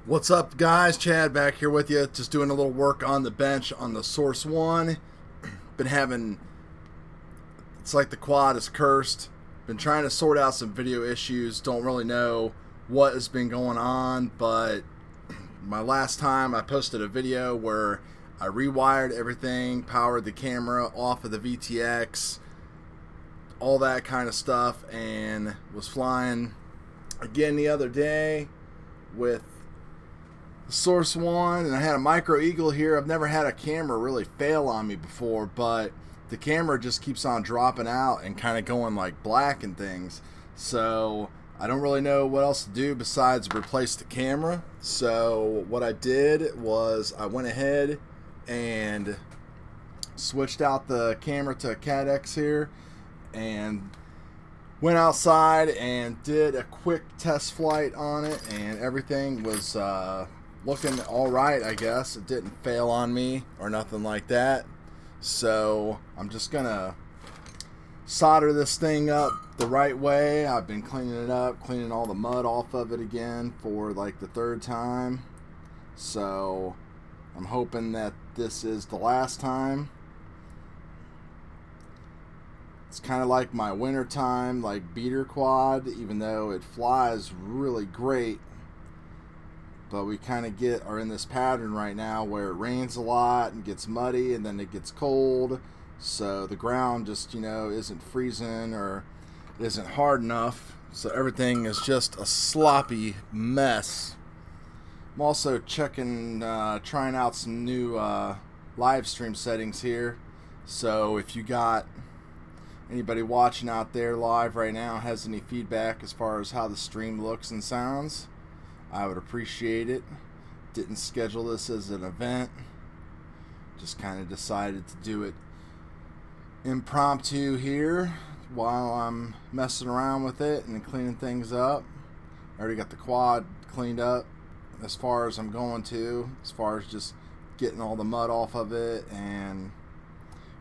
What's up, guys? Chad back here with you, just doing a little work on the bench on the Source 1. Been having, it's like the quad is cursed. Been trying to sort out some video issues. Don't really know what has been going on, but my last time I posted a video where I rewired everything, powered the camera off of the VTX, all that kind of stuff, and was flying again the other day with the Source 1, and I had a micro eagle here. I've never had a camera really fail on me before, but the camera just keeps on dropping out and kind of going like black and things. So I don't really know what else to do besides replace the camera. So what I did was I went ahead and switched out the camera to a CAD-X here and went outside and did a quick test flight on it, and everything was looking alright, I guess. It didn't fail on me or nothing like that. So I'm just gonna solder this thing up the right way. I've been cleaning it up, cleaning all the mud off of it again for like the third time. So I'm hoping that this is the last time. It's kind of like my wintertime like beater quad, even though it flies really great. But we kind of are in this pattern right now where it rains a lot and gets muddy, and then it gets cold. So the ground just, you know, isn't freezing or isn't hard enough. So everything is just a sloppy mess. I'm also checking, trying out some new live stream settings here. So if you got anybody watching out there live right now has any feedback as far as how the stream looks and sounds, I would appreciate it. Didn't schedule this as an event, just kind of decided to do it impromptu here while I'm messing around with it and cleaning things up. I already got the quad cleaned up as far as I'm going to, as far as just getting all the mud off of it and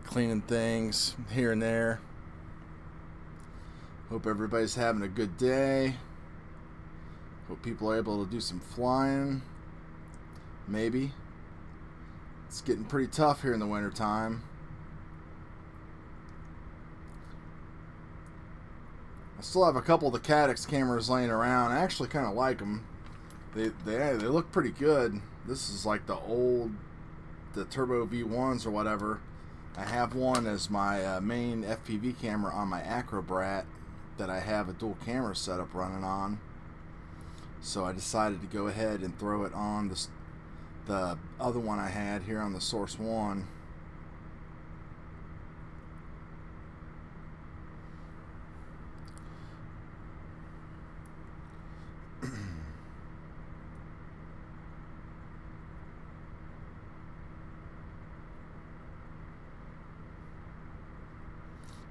cleaning things here and there. Hope everybody's having a good day. Hope people are able to do some flying. Maybe. It's getting pretty tough here in the winter time. I still have a couple of the CAD-X cameras laying around. I actually kind of like them. They look pretty good. This is like the Turbo V1s or whatever. I have one as my main FPV camera on my Acrobrat that I have a dual camera setup running on. So I decided to go ahead and throw it on the other one I had here on the Source 1.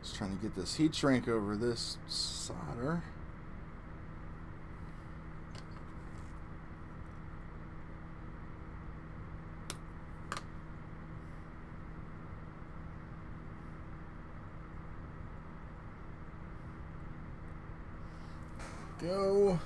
Just trying to get this heat shrink over this solder. Go.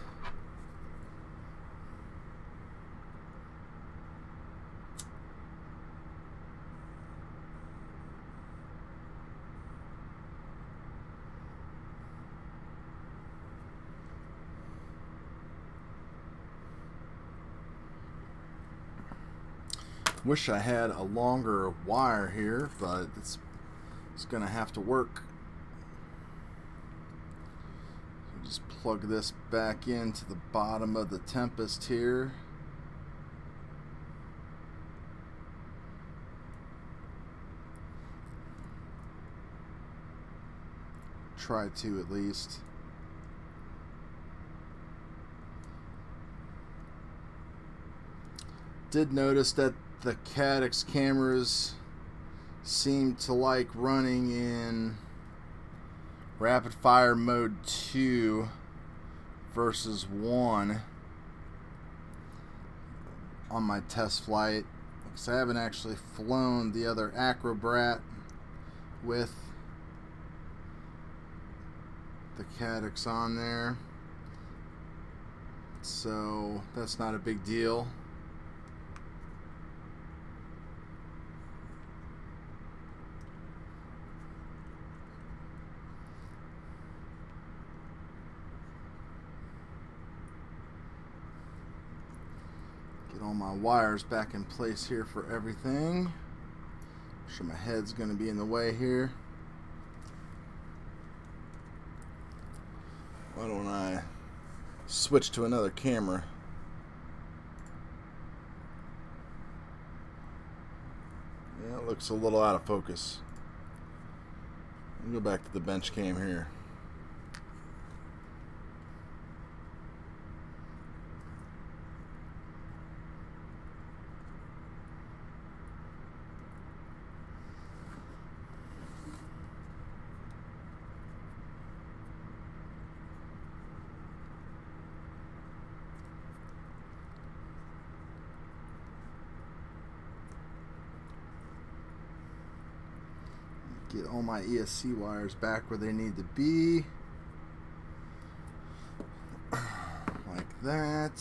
Wish I had a longer wire here, but it's gonna have to work. Just plug this back into the bottom of the Tempest here. Try to at least. Did notice that the CAD-X cameras seem to like running in rapid fire mode 2 versus 1 on my test flight, because I haven't actually flown the other Acrobrat with the CAD-X on there. so that's not a big deal. Get all my wires back in place here for everything. Make sure my head's going to be in the way here. Why don't I switch to another camera? Yeah, it looks a little out of focus. Let me go back to the bench cam here. Get all my ESC wires back where they need to be. Like that.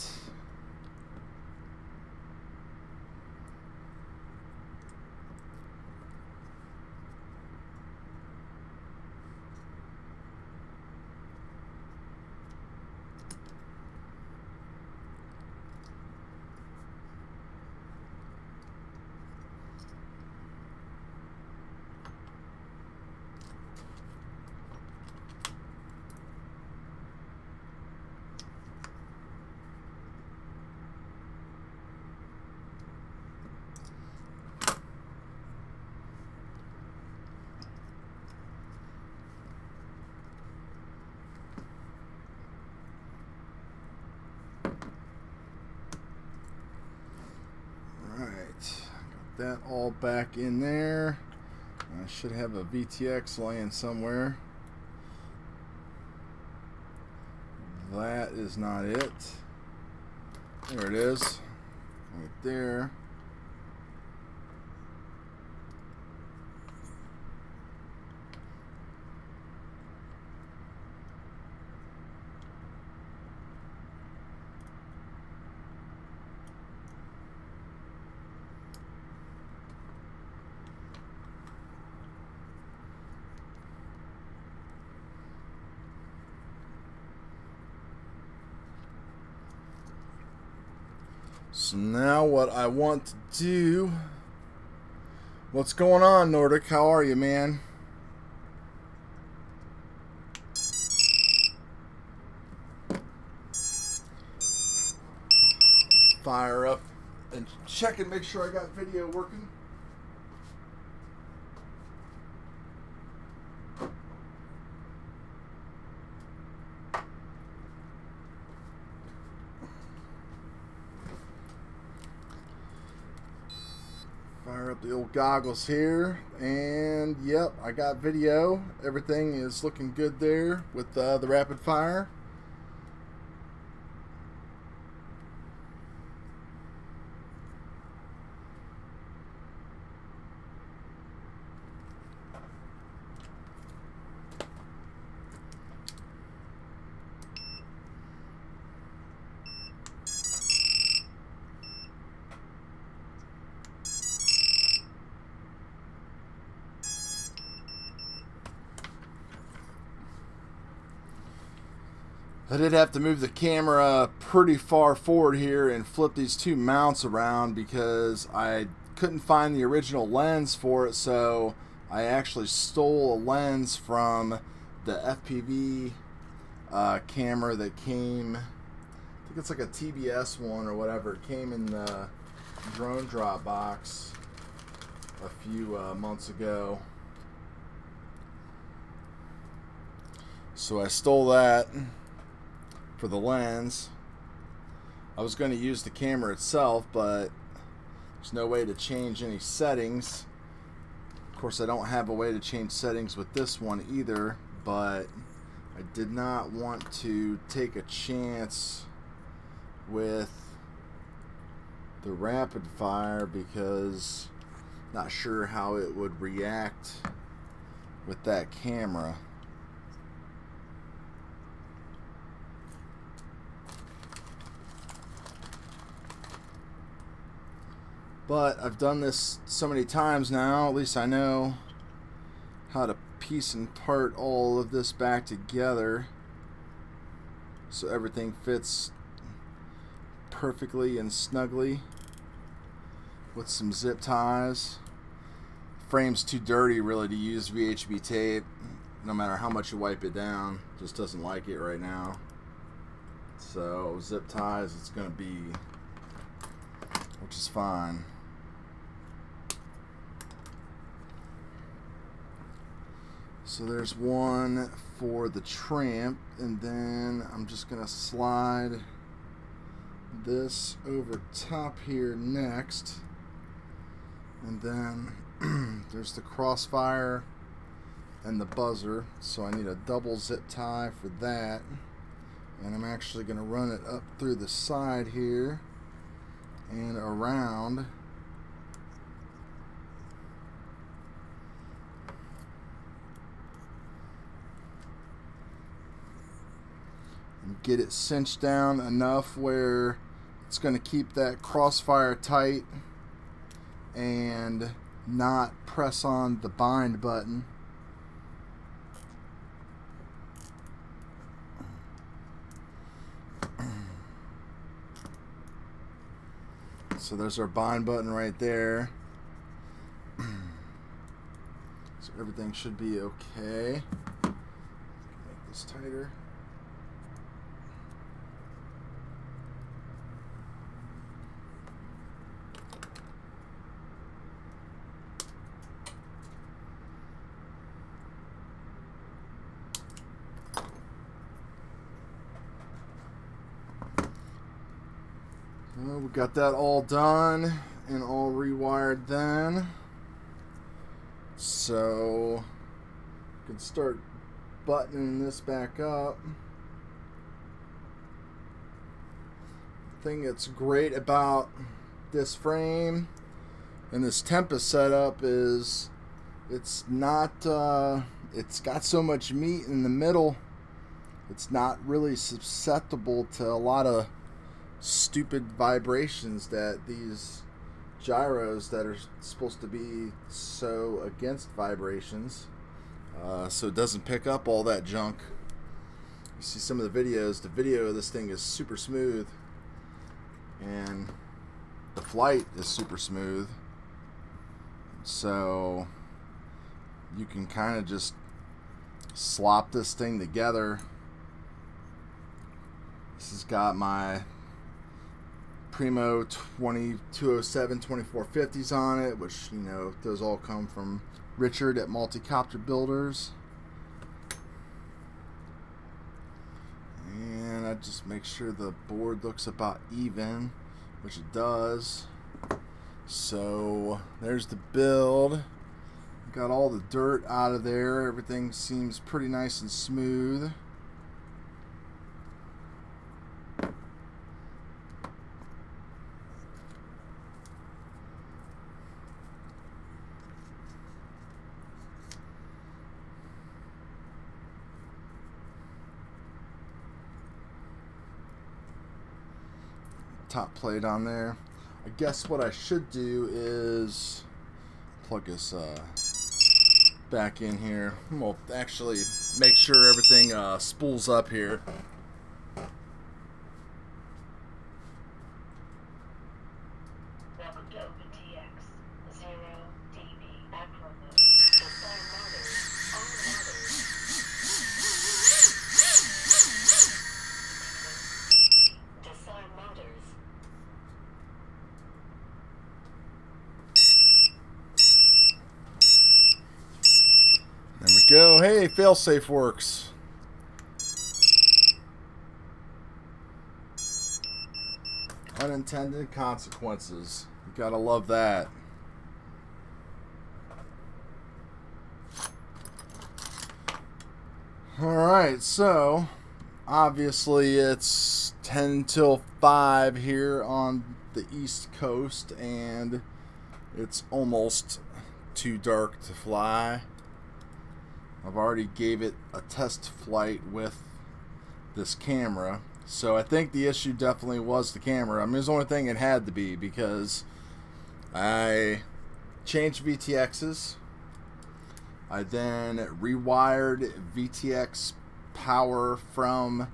That all back in there. I should have a VTX laying somewhere. That is not it. There it is, right there. So now what I want to do... What's going on, Nordic? How are you, man? Fire up and check and make sure I got video working. Fire up the old goggles here, and yep, I got video. Everything is looking good there with the rapid fire. I did have to move the camera pretty far forward here and flip these two mounts around because I couldn't find the original lens for it, so I actually stole a lens from the FPV camera that came, I think it's like a TBS one or whatever. It came in the drone drop box a few months ago. So I stole that for the lens. I was going to use the camera itself, but there's no way to change any settings. Of course, I don't have a way to change settings with this one either, but I did not want to take a chance with the rapid fire because not sure how it would react with that camera. But I've done this so many times now, at least I know how to piece and part all of this back together so everything fits perfectly and snugly with some zip ties. Frame's too dirty really to use VHB tape, no matter how much you wipe it down. Just doesn't like it right now. So zip ties it's gonna be, which is fine. So there's one for the tramp, and then I'm just gonna slide this over top here next, and then there's the crossfire and the buzzer, so I need a double zip tie for that, and I'm actually gonna run it up through the side here and around. Get it cinched down enough where it's going to keep that crossfire tight and not press on the bind button. So there's our bind button right there. So everything should be okay. Make this tighter. Well, we got that all done and all rewired then. So we can start buttoning this back up. The thing that's great about this frame and this Tempest setup is it's not it's got so much meat in the middle, it's not really susceptible to a lot of stupid vibrations that these gyros that are supposed to be so against vibrations, so it doesn't pick up all that junk. You see some of the videos, the video of this thing is super smooth and the flight is super smooth, so you can kind of just slop this thing together. This has got my Primo 2207 2450s on it, which, you know, those all come from Richard at Multicopter Builders. And I just make sure the board looks about even, which it does. So there's the build. Got all the dirt out of there. Everything seems pretty nice and smooth. Top plate on there. I guess what I should do is plug this back in here. We'll actually make sure everything spools up here. There we go. Hey, failsafe works. Unintended consequences. You gotta love that. Alright, so obviously it's 10 till 5 here on the East Coast, and it's almost too dark to fly. I've already gave it a test flight with this camera, so I think the issue definitely was the camera. I mean, it's the only thing it had to be, because I changed VTXs. I then rewired VTX power from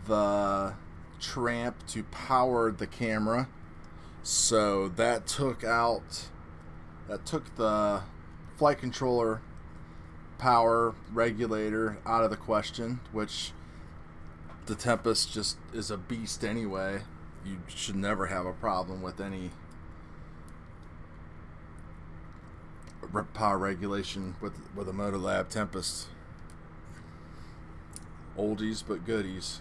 the tramp to power the camera. So that took the flight controller power regulator out of the question, which the Tempest just is a beast anyway. You should never have a problem with any power regulation with a Motolab Tempest. Oldies but goodies.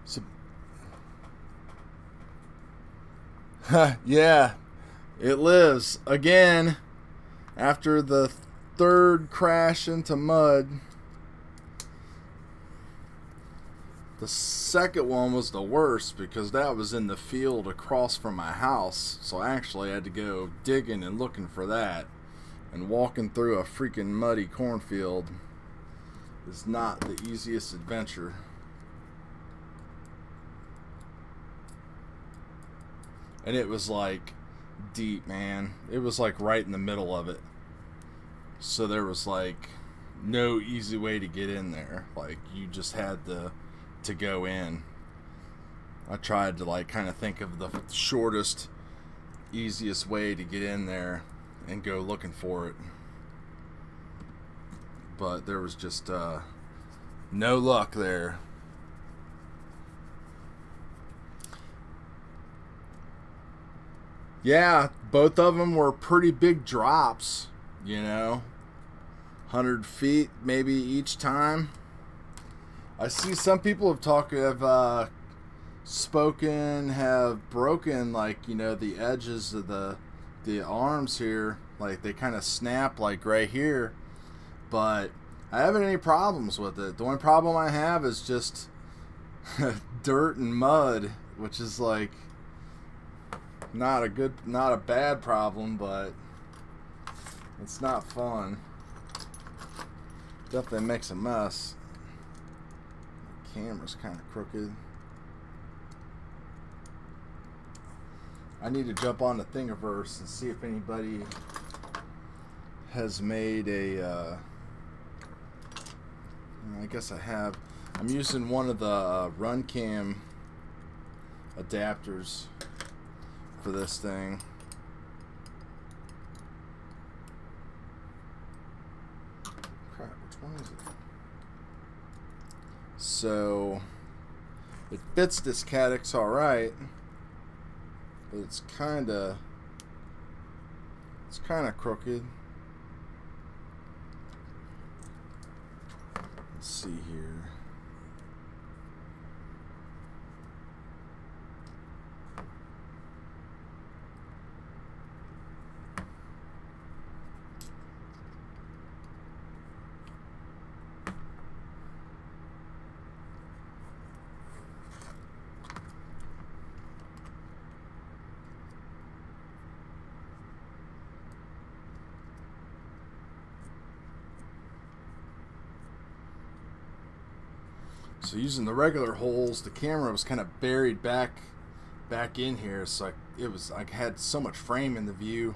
So, yeah, it lives again after the third crash into mud. The second one was the worst because that was in the field across from my house, so I actually had to go digging and looking for that, and walking through a freaking muddy cornfield is not the easiest adventure. And it was like deep, man. It was like right in the middle of it, so there was like no easy way to get in there. Like you just had to go in. I tried to like kind of think of the shortest, easiest way to get in there and go looking for it, but there was just no luck there. Yeah, both of them were pretty big drops, you know, 100 feet maybe each time. I see some people have spoken, have broken, like, you know, the edges of the arms here, like they kind of snap like right here, but I haven't any problems with it. The only problem I have is just dirt and mud, which is like not a bad problem, but it's not fun. Definitely makes a mess. Camera's kind of crooked. I need to jump on the Thingiverse and see if anybody has made a I guess I have. I'm using one of the RunCam adapters for this thing. Crap, which one is it? So it fits this Caddx alright, but it's kinda crooked. Let's see here. So using the regular holes, the camera was kind of buried back in here, so I had so much frame in the view,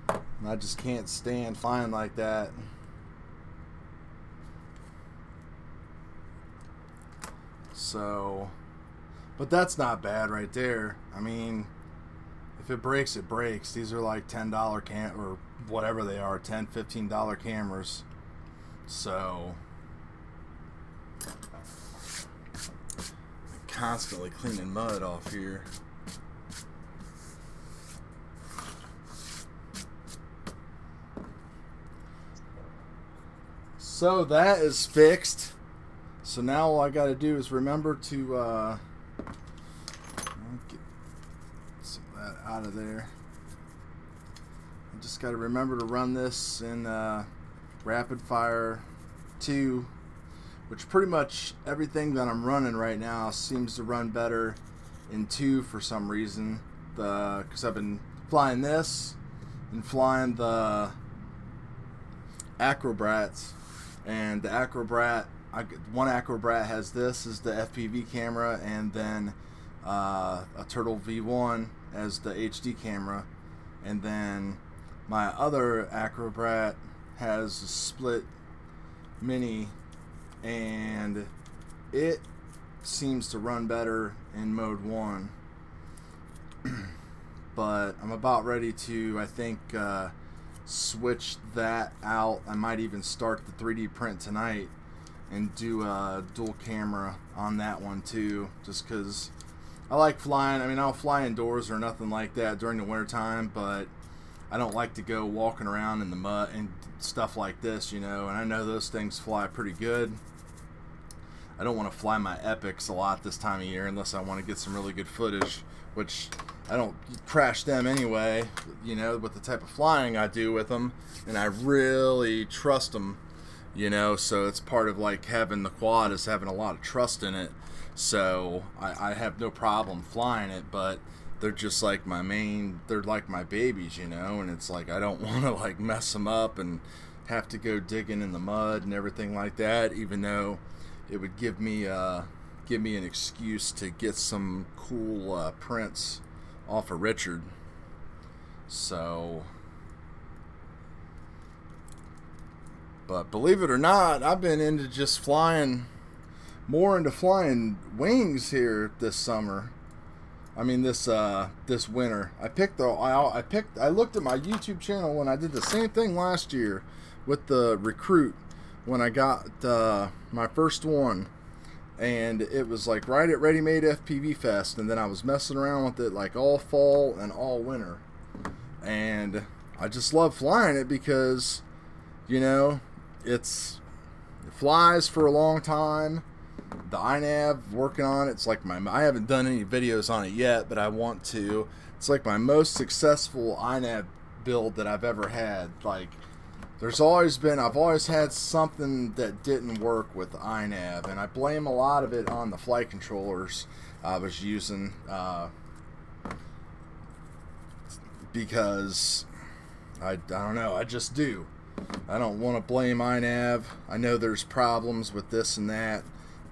and I just can't stand flying like that. So, but that's not bad right there. I mean, if it breaks, it breaks. These are like $10 or whatever they are, $10, $15 cameras. So constantly cleaning mud off here. So that is fixed. So now all I got to do is remember to get some of that out of there. I just got to remember to run this in Rapid Fire 2, which pretty much everything that I'm running right now seems to run better in 2 for some reason. Because I've been flying this and flying the Acrobrats, and the Acrobrat one Acrobrat has this as the FPV camera, and then a Turtle V1 as the HD camera, and then my other Acrobrat has a split mini, and it seems to run better in mode 1. But I'm about ready to, I think, switch that out. I might even start the 3D print tonight and do a dual camera on that one too, just because I like flying. I mean, I'll fly indoors or nothing like that during the winter time, but I don't like to go walking around in the mud and stuff like this, you know, and I know those things fly pretty good. I don't want to fly my Epics a lot this time of year unless I want to get some really good footage, which I don't crash them anyway, you know, with the type of flying I do with them, and I really trust them, you know, so it's part of like having the quad is having a lot of trust in it. So I have no problem flying it, but they're just like my main, they're like my babies, you know, and it's like I don't want to like mess them up and have to go digging in the mud and everything like that, even though it would give me an excuse to get some cool prints off of Richard. So, but believe it or not, I've been into just flying, more into flying wings here this summer. I mean this winter. I looked at my YouTube channel and I did the same thing last year with the Recruit when I got my first one, and it was like right at Ready Made FPV Fest, and then I was messing around with it like all fall and all winter, and I just love flying it because, you know, it flies for a long time. The iNav, working on it, it's like I haven't done any videos on it yet, but I want to. It's like my most successful iNav build that I've ever had. Like, I've always had something that didn't work with iNav, and I blame a lot of it on the flight controllers I was using, because I don't know, I just do. I don't want to blame iNav. I know there's problems with this and that,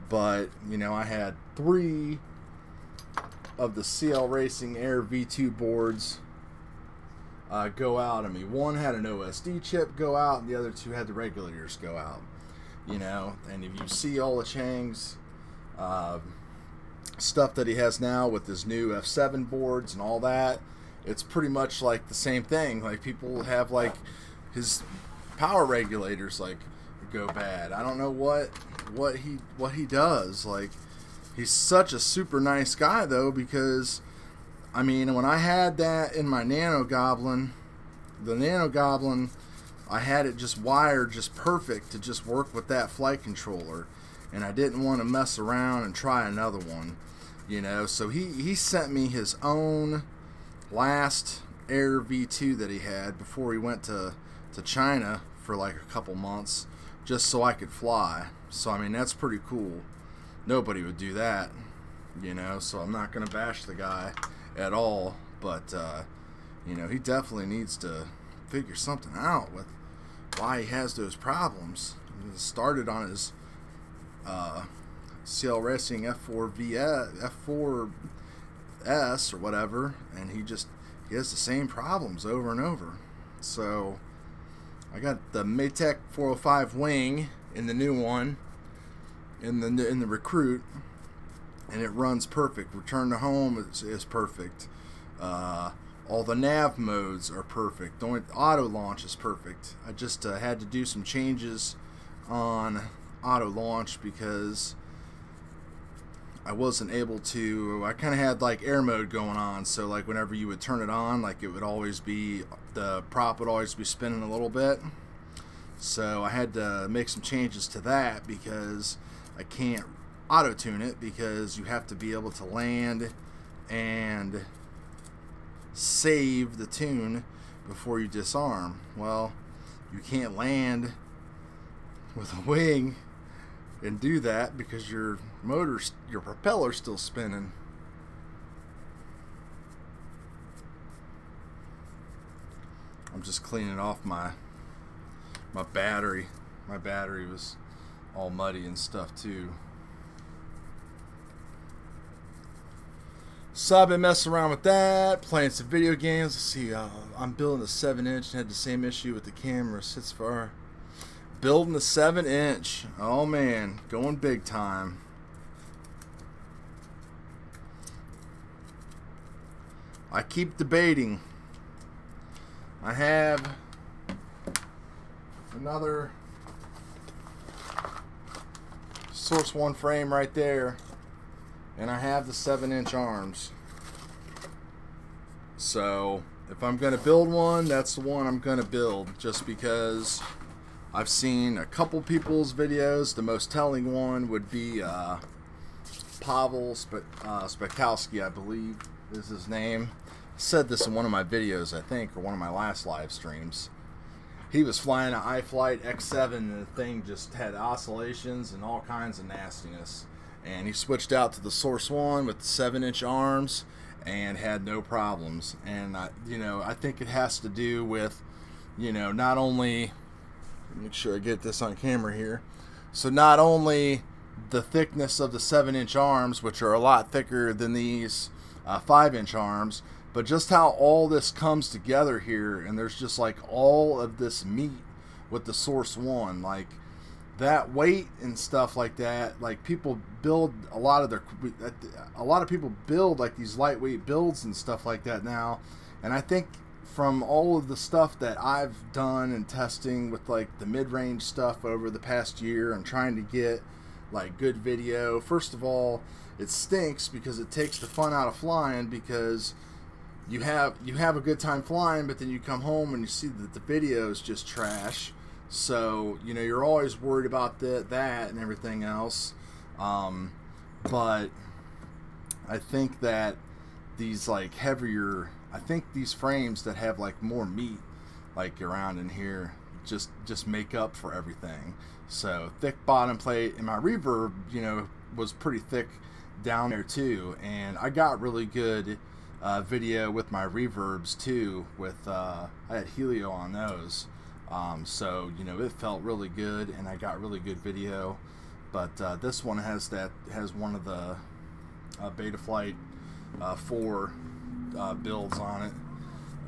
but, you know, I had 3 of the CL Racing Air V2 boards go out on me. One had an OSD chip go out, and the other 2 had the regulators go out. You know, and if you see Ola Chang's stuff that he has now with his new F7 boards and all that, it's pretty much like the same thing. Like, people have like his power regulators like go bad. I don't know what he does. Like, he's such a super nice guy though, because I mean, when I had that in my Nano Goblin, the Nano Goblin, I had it just wired just perfect to just work with that flight controller, and I didn't want to mess around and try another one, you know. So he sent me his own last Air V2 that he had before he went to China for like a couple months, just so I could fly. So I mean, that's pretty cool. Nobody would do that, you know, so I'm not gonna bash the guy at all, but you know, he definitely needs to figure something out with why he has those problems. He started on his CL Racing F4S or whatever, and he has the same problems over and over. So I got the Maytech 405 wing in the new one, in the Recruit, and it runs perfect. Return to home is perfect. All the nav modes are perfect. The only auto launch is perfect. I just had to do some changes on auto launch because I wasn't able to. I kind of had like air mode going on, so like whenever you would turn it on, like it would always be, the prop would always be spinning a little bit. So I had to make some changes to that because I can't auto tune it, because you have to be able to land and save the tune before you disarm. Well, you can't land with a wing and do that because your propeller's still spinning. I'm just cleaning off my battery. My battery was all muddy and stuff too. So I've been messing around with that, playing some video games. Let's see, I'm building a 7-inch and had the same issue with the camera. Sits far. Building a 7-inch. Oh man, going big time. I keep debating. I have another Source 1 frame right there, and I have the 7-inch arms. So if I'm gonna build one, that's the one I'm gonna build, just because I've seen a couple people's videos. The most telling one would be Pavel Spekowski, I believe is his name. I said this in one of my videos, I think, or one of my last live streams. He was flying an iFlight X7 and the thing just had oscillations and all kinds of nastiness. And he switched out to the Source 1 with the 7-inch arms and had no problems. And I think it has to do with, not only, make sure I get this on camera here. So not only the thickness of the 7-inch arms, which are a lot thicker than these 5-inch arms, but just how all this comes together here, and there's just like all of this meat with the Source 1, like that weight and stuff like that. Like people build a lot of people build like these lightweight builds and stuff like that now, and I think from all of the stuff that I've done and testing with like the mid-range stuff over the past year and trying to get like good video, first of all, it stinks because it takes the fun out of flying, because you have a good time flying, but then you come home and you see that the video is just trash. So you're always worried about that and everything else. But I think that these like heavier, I think these frames that have like more meat like around in here just make up for everything. So thick bottom plate, and my reverb was pretty thick down there too, and I got really good video with my reverbs too, with I had Helio on those, so it felt really good and I got really good video. But this one has one of the Betaflight 4 builds on it.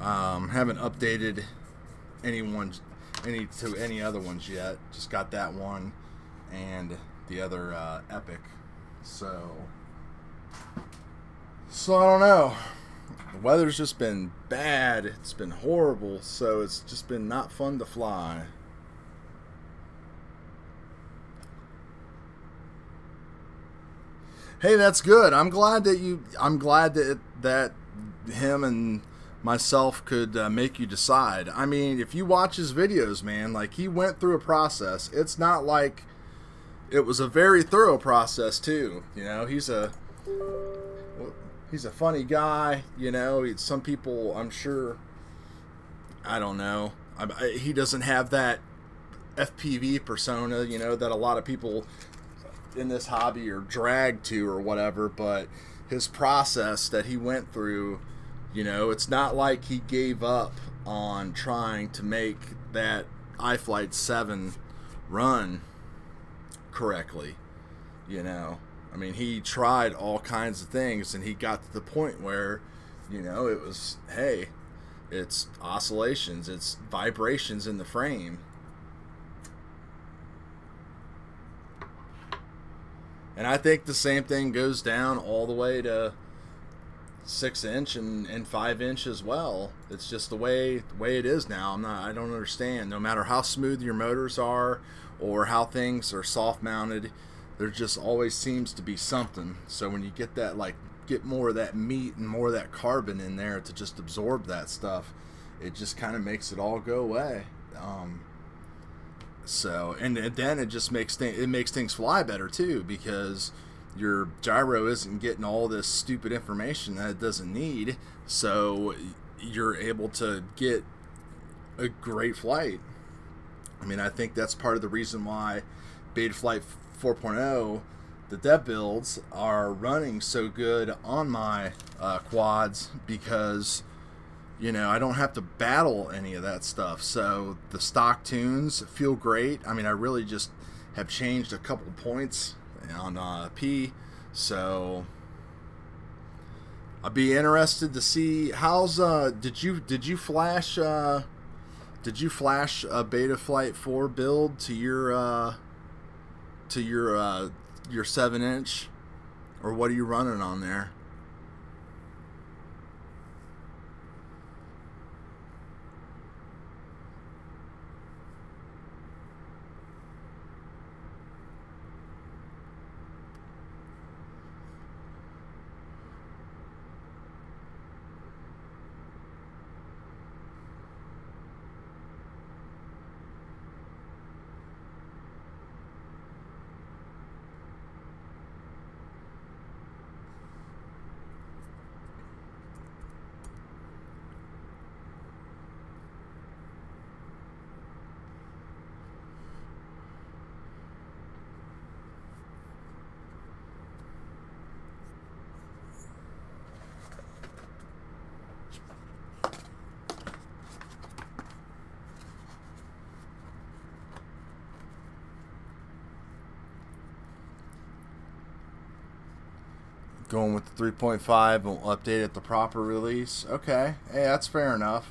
Haven't updated any other ones yet, just got that one and the other Epic. So I don't know. The weather's just been bad. It's been horrible, so it's just been not fun to fly. Hey, that's good. I'm glad that him and myself could make you decide. I mean, if you watch his videos, man, like he went through a process. It's not like it was a very thorough process too. He's a funny guy, some people, I'm sure, I don't know, he doesn't have that FPV persona, that a lot of people in this hobby are dragged to or whatever, but his process that he went through, it's not like he gave up on trying to make that iFlight 7 run correctly, I mean, he tried all kinds of things, and he got to the point where, it was, hey, it's oscillations, it's vibrations in the frame. And I think the same thing goes down all the way to 6-inch and 5-inch as well. It's just the way it is now. I don't understand. No matter how smooth your motors are or how things are soft mounted, there just always seems to be something. So when you get that, get more of that meat and more of that carbon in there to just absorb that stuff, it just kind of makes it all go away. So and then it just makes things fly better too, because your gyro isn't getting all this stupid information that it doesn't need. So you're able to get a great flight. I mean, I think that's part of the reason why Betaflight 4.0, the dev builds, are running so good on my quads, because I don't have to battle any of that stuff. So the stock tunes feel great. I mean, I really just have changed a couple points on P, so I'd be interested to see how's did you flash a Beta Flight 4 build to your 7-inch, or what are you running on there? Going with the 3.5, we'll update at the proper release. Okay, hey, that's fair enough.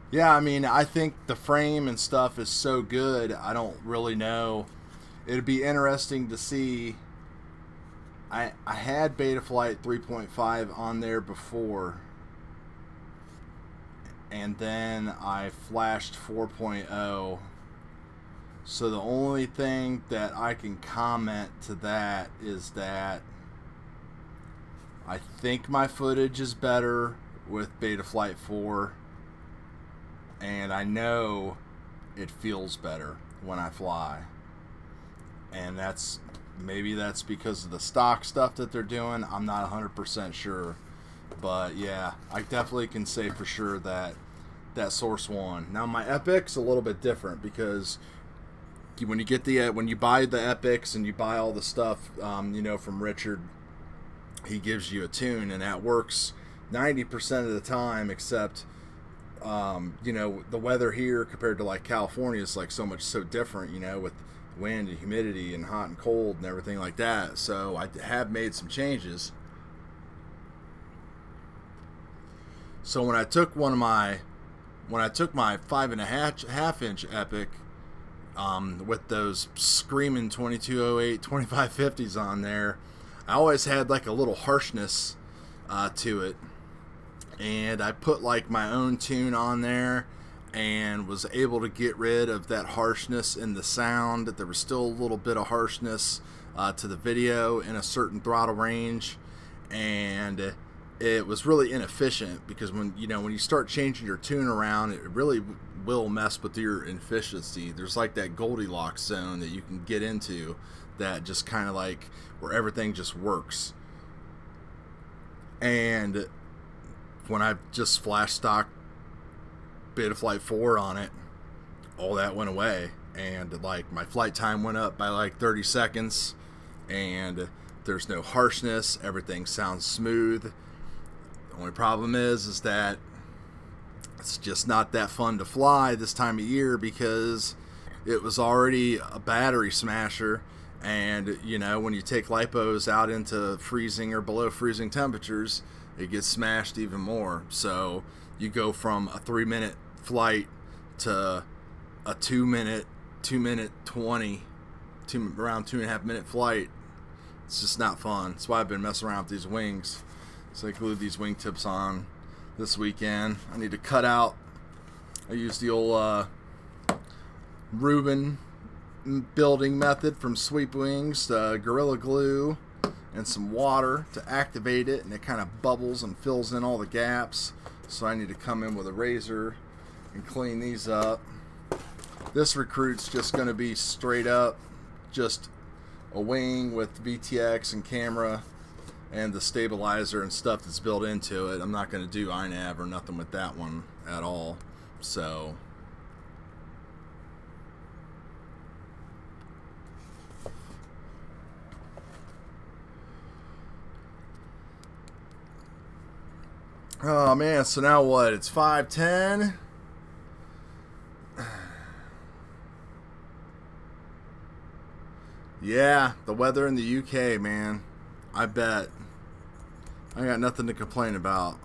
Yeah, I mean, I think the frame and stuff is so good, I don't really know. It'd be interesting to see. I had Betaflight 3.5 on there before, and then I flashed 4.0. So the only thing that I can comment to that is that I think my footage is better with Betaflight 4, and I know it feels better when I fly. And maybe that's because of the stock stuff that they're doing. I'm not 100% sure, but yeah, I definitely can say for sure that Source 1. Now my Epic's a little bit different, because when you buy the Epics and you buy all the stuff, you know, from Richard, he gives you a tune, and that works 90% of the time, except you know, the weather here compared to like California is like so different, you know, with wind and humidity and hot and cold and everything like that. So I have made some changes. So when I took my 5.5 inch Epic, with those screaming 2208 2550s on there, I always had like a little harshness to it, and I put like my own tune on there and was able to get rid of that harshness in the sound. That there was still a little bit of harshness to the video in a certain throttle range, and it was really inefficient, because when you start changing your tune around, it really will mess with your efficiency. There's like that Goldilocks zone that you can get into, that just kind of like where everything just works. And when I just flashed stock Betaflight 4 on it, all that went away, and like my flight time went up by like 30 seconds, and there's no harshness, everything sounds smooth. The only problem is that it's just not that fun to fly this time of year, because it was already a battery smasher, and you know, when you take lipos out into freezing or below freezing temperatures, it gets smashed even more. So you go from a 3-minute flight to a 2-minute 20, around 2.5 minute flight. It's just not fun. That's why I've been messing around with these wings. So I glued these wingtips on this weekend. I need to cut out. I used the old Reuben building method from Sweep Wings, Gorilla Glue and some water to activate it, and it kind of bubbles and fills in all the gaps. So I need to come in with a razor and clean these up. This recruit's just going to be straight up just a wing with VTX and camera and the stabilizer and stuff that's built into it. I'm not going to do iNav or nothing with that one at all. So oh man, so now what? It's 5:10. Yeah, the weather in the UK, man. I bet. I got nothing to complain about.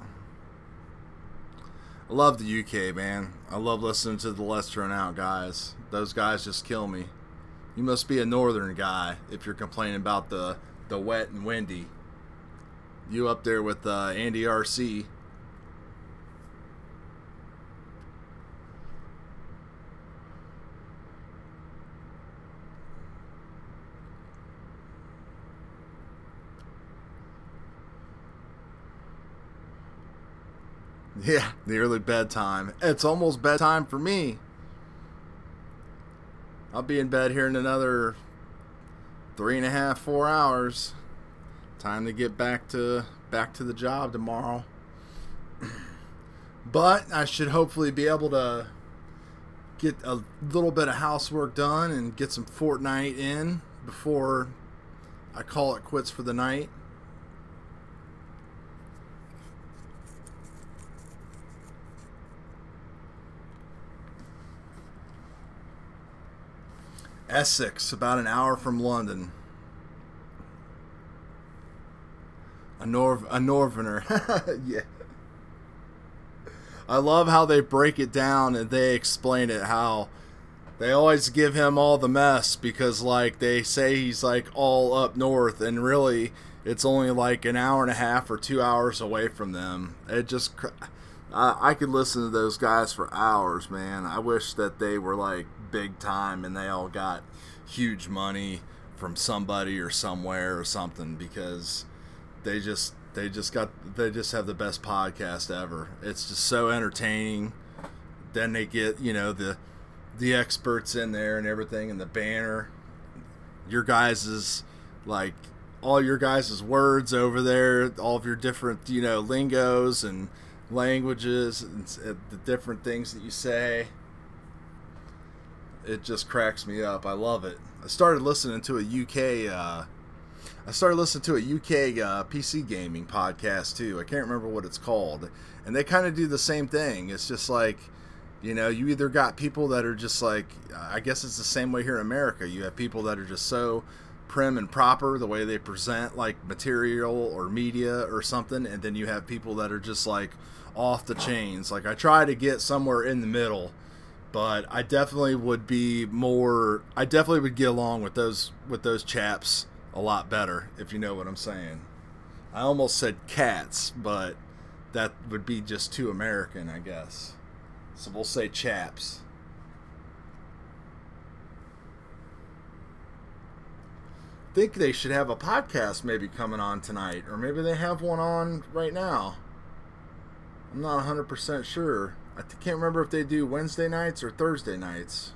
I love the UK, man. I love listening to the Let's Run Out guys. Those guys just kill me. You must be a northern guy if you're complaining about the wet and windy. You up there with Andy RC. Yeah, nearly bedtime. It's almost bedtime for me. I'll be in bed here in another 3.5, 4 hours. Time to get back to the job tomorrow. But I should hopefully be able to get a little bit of housework done and get some Fortnite in before I call it quits for the night. Essex, about an hour from London. A Northerner. Yeah. I love how they break it down and they explain it, how they always give him all the mess because, like, they say he's, like, all up north, and really it's only like an hour and a half or 2 hours away from them. It just... I could listen to those guys for hours, man. I wish that they were like big time and they all got huge money from somebody or somewhere or something, because they just have the best podcast ever. It's just so entertaining. Then they get, you know, the experts in there and everything, and the banner. Your guys's, like, all your guys's words over there, all of your different, you know, lingos and languages and the different things that you say. It just cracks me up. I love it. I started listening to a UK PC gaming podcast too. I can't remember what it's called, and they kind of do the same thing. It's just like, you know, you either got people that are just like, I guess it's the same way here in America. You have people that are just so prim and proper the way they present like material or media or something, and then you have people that are just like off the chains. Like, I try to get somewhere in the middle, but I definitely would get along with those chaps a lot better, if you know what I'm saying. I almost said cats, but that would be just too American, I guess. So we'll say chaps. Think they should have a podcast maybe coming on tonight, or maybe they have one on right now. I'm not 100% sure. I can't remember if they do Wednesday nights or Thursday nights.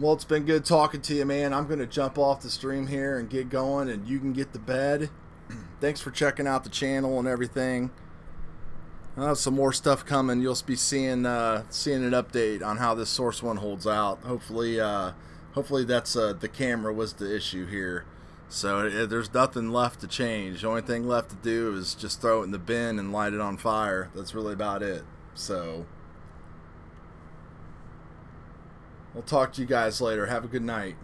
Well, it's been good talking to you, man. I'm going to jump off the stream here and get going, and you can get to bed. Thanks for checking out the channel and everything. I'll have some more stuff coming. You'll be seeing an update on how this Source 1 holds out. Hopefully that's the camera was the issue here. So there's nothing left to change. The only thing left to do is just throw it in the bin and light it on fire. That's really about it. So we'll talk to you guys later. Have a good night.